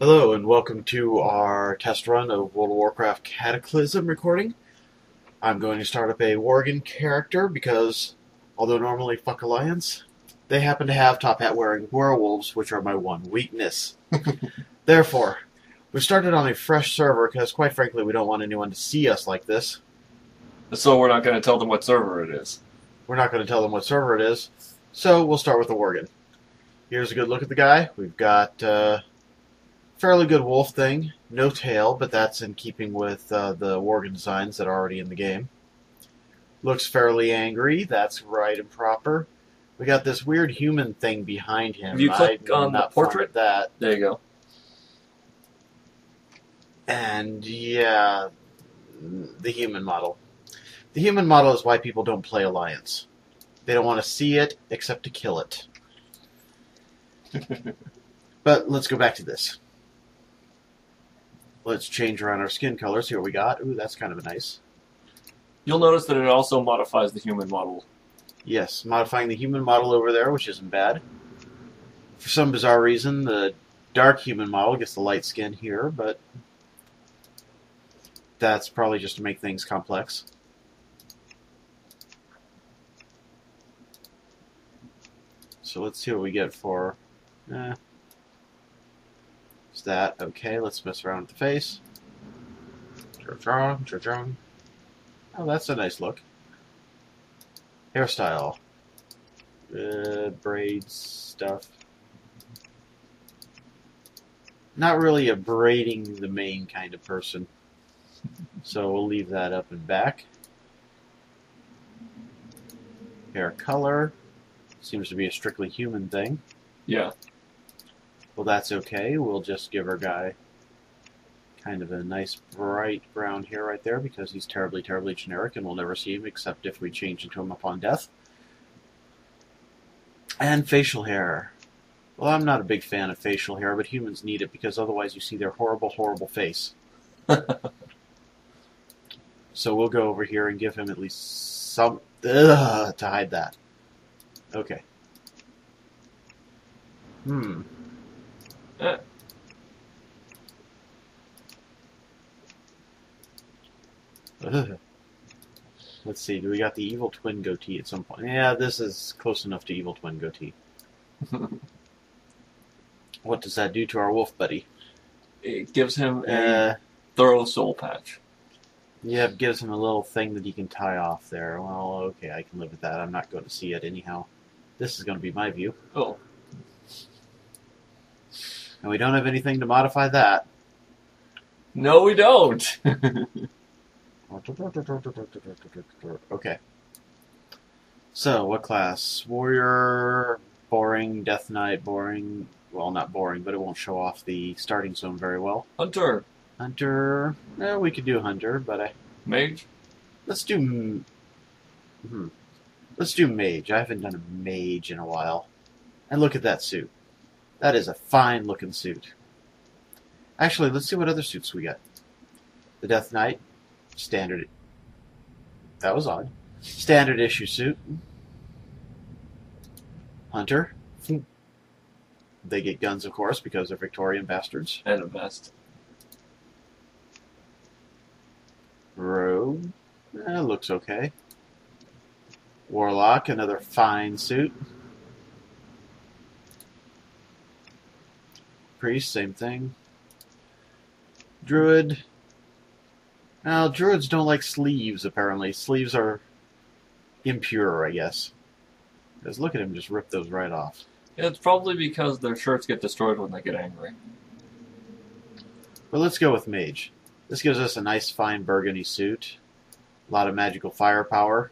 Hello and welcome to our test run of World of Warcraft Cataclysm recording. I'm going to start up a Worgen character because, although normally fuck Alliance, they happen to have top hat wearing werewolves, which are my one weakness. Therefore, we started on a fresh server because, quite frankly, we don't want anyone to see us like this. So we're not going to tell them what server it is. We're not going to tell them what server it is, so we'll start with the Worgen. Here's a good look at the guy. We've got fairly good wolf thing. No tail, but that's in keeping with the Worgen designs that are already in the game. Looks fairly angry. That's right and proper. We got this weird human thing behind him. If you click I'm on the not fond of portrait, that. there you go. And yeah, the human model. The human model is why people don't play Alliance. They don't want to see it except to kill it. But let's go back to this. Let's change around our skin color, see what we got. Ooh, that's kind of nice. You'll notice that it also modifies the human model. Yes, modifying the human model over there, which isn't bad. For some bizarre reason, the dark human model gets the light skin here, but that's probably just to make things complex. So let's see what we get for... Is that okay? Let's mess around with the face. Oh, that's a nice look. Hairstyle. Braids stuff. Not really a braiding the mane kind of person. So we'll leave that up and back. Hair color. Seems to be a strictly human thing. Yeah. Well, that's okay. We'll just give our guy kind of a nice bright brown hair right there because he's terribly, terribly generic and we'll never see him except if we change into him upon death. And facial hair. Well, I'm not a big fan of facial hair, but humans need it because otherwise you see their horrible, horrible face. So we'll go over here and give him at least some... to hide that. Okay. Eh. Let's see, do we got the evil twin goatee at some point? Yeah, this is close enough to evil twin goatee. What does that do to our wolf buddy? It gives him a thorough soul patch. Yeah, it gives him a little thing that he can tie off there. Well, okay, I can live with that. I'm not going to see it anyhow. This is going to be my view. Oh. And we don't have anything to modify that. No, we don't. Okay. So, what class? Warrior, boring, Death Knight, boring. Well, not boring, but it won't show off the starting zone very well. Hunter. Hunter. We could do Hunter, but Mage. let's do. Let's do Mage. I haven't done a Mage in a while. And look at that suit. That is a fine looking suit. Actually, let's see what other suits we got. The Death Knight. Standard. That was odd. Standard issue suit. Hunter. They get guns, of course, because they're Victorian bastards. And a vest. Rogue. Looks okay. Warlock, another fine suit. Priest, same thing. Druid. Now, druids don't like sleeves, apparently. Sleeves are impure, I guess. Because look at him just rip those right off. It's probably because their shirts get destroyed when they get angry. But let's go with Mage. This gives us a nice, fine burgundy suit. A lot of magical firepower.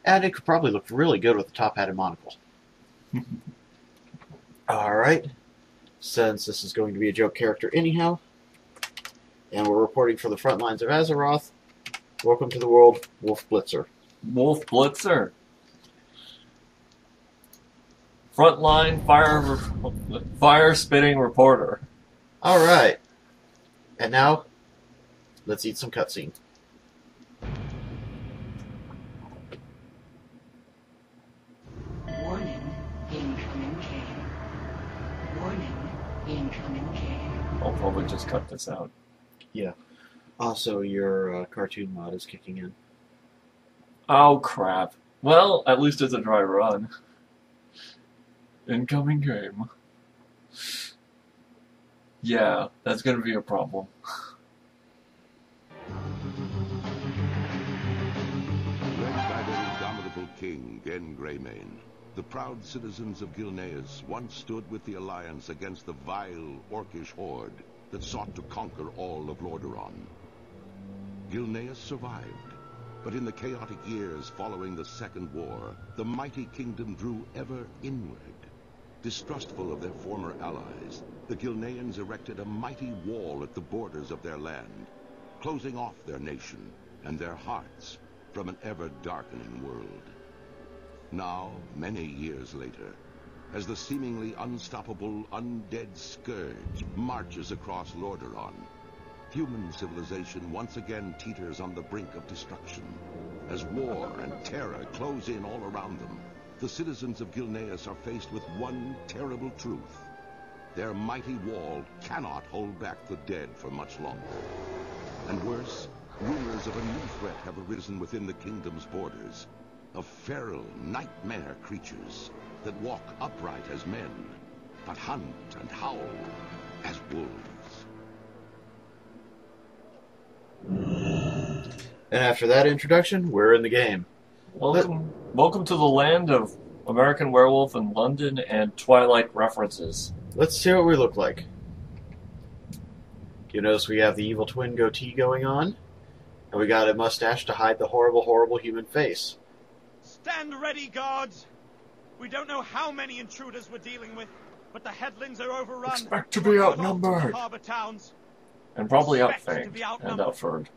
And it could probably look really good with the top hat and monocle. Alright. Since this is going to be a joke character anyhow, and we're reporting for the front lines of Azeroth, welcome to the world, Wolf Blitzer. Wolf Blitzer. Frontline fire spitting reporter. Alright. And now, let's eat some cutscene. Warning, incoming care. Warning, incoming care. I'll probably just cut this out. Yeah. Also, your cartoon mod is kicking in. Oh, crap. Well, at least it's a dry run. Incoming game. Yeah, that's gonna be a problem. Led by their indomitable king, Gen Greymane, the proud citizens of Gilneas once stood with the Alliance against the vile, orcish horde that sought to conquer all of Lordaeron. Gilneas survived, but in the chaotic years following the Second War, the mighty kingdom drew ever inward. Distrustful of their former allies, the Gilneans erected a mighty wall at the borders of their land, closing off their nation and their hearts from an ever-darkening world. Now, many years later, as the seemingly unstoppable undead scourge marches across Lordaeron, human civilization once again teeters on the brink of destruction. As war and terror close in all around them, the citizens of Gilneas are faced with one terrible truth. Their mighty wall cannot hold back the dead for much longer. And worse, rumors of a new threat have arisen within the kingdom's borders, of feral nightmare creatures that walk upright as men, but hunt and howl as wolves. And after that introduction, we're in the game. Welcome to the land of American Werewolf in London and Twilight references. Let's see what we look like. You notice we have the evil twin goatee going on, and we got a mustache to hide the horrible, horrible human face. Stand ready, guards! We don't know how many intruders we're dealing with, but the headlands are overrun. Expect to be outnumbered. Harbor towns. And probably Expect to outfanged be and outnumbered. outfurred.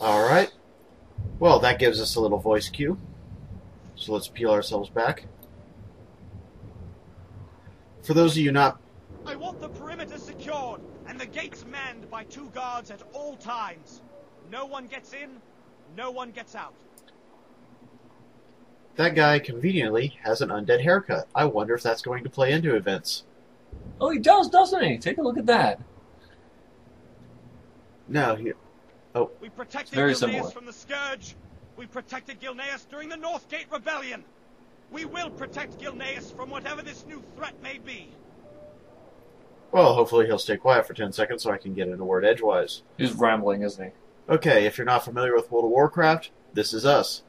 Alright. Well, that gives us a little voice cue. So let's peel ourselves back. For those of you not... I want the perimeter secured and the gates manned by 2 guards at all times. No one gets in, no one gets out. That guy, conveniently, has an undead haircut. I wonder if that's going to play into events. Oh, he does, doesn't he? Take a look at that. No, he... Oh. We protected Very Gilneas similar. from the Scourge. We protected Gilneas during the Northgate Rebellion. We will protect Gilneas from whatever this new threat may be. Well, hopefully he'll stay quiet for 10 seconds so I can get in a word edgewise. He's rambling, isn't he? Okay, if you're not familiar with World of Warcraft, this is us.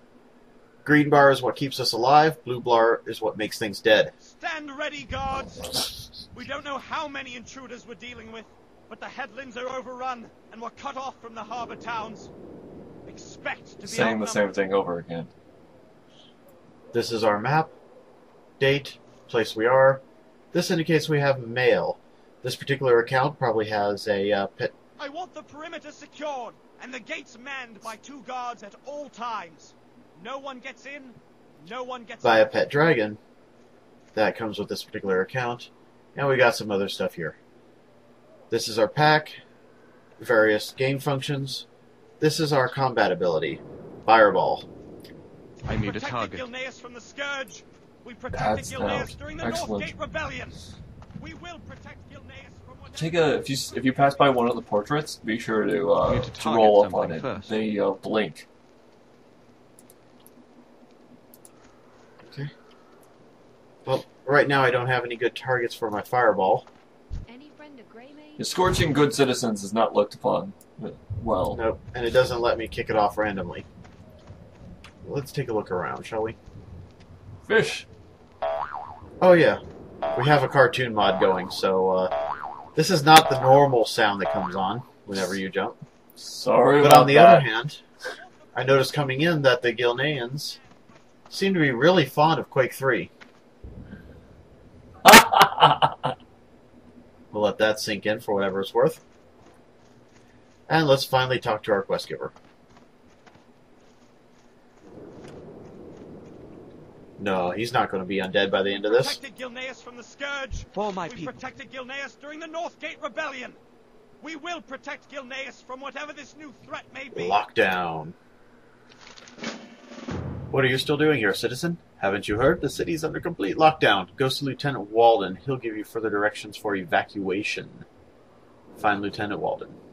Green bar is what keeps us alive, blue bar is what makes things dead. Stand ready, guards! We don't know how many intruders we're dealing with, but the headlands are overrun, and we're cut off from the harbor towns. Expect to be Saying the same thing over again. This is our map, date, place we are. This indicates we have mail. This particular account probably has a pet... I want the perimeter secured, and the gates manned by 2 guards at all times. No one gets in, no one gets by a out. pet dragon. That comes with this particular account. And we got some other stuff here. This is our pack, various game functions. This is our combat ability, Fireball. I need a Protected target. Gilneas from the Scourge. We protected That's Gilneas out. during the Excellent. Northgate Rebellion. We will protect Gilneas from whatever... Take a if you pass by one of the portraits, be sure You to need to to target roll up on something it. first. They blink. Okay. Well, right now I don't have any good targets for my Fireball. Any friend of Greymane? Scorching good citizens is not looked upon well. Nope, and it doesn't let me kick it off randomly. Let's take a look around, shall we? Fish. Oh yeah, we have a cartoon mod going, so this is not the normal sound that comes on whenever you jump. Sorry But about on the that. other hand, I noticed coming in that the Gilneans seem to be really fond of Quake 3. We'll let that sink in for whatever it's worth. And let's finally talk to our quest giver. No, he's not going to be undead by the end of this. Protected Gilneas from the Scourge. For my we people. protected Gilneas during the Northgate Rebellion. We will protect Gilneas from whatever this new threat may be. Lockdown. What are you still doing here, citizen? Haven't you heard? The city's under complete lockdown. Go to Lieutenant Walden. He'll give you further directions for evacuation. find Lieutenant Walden.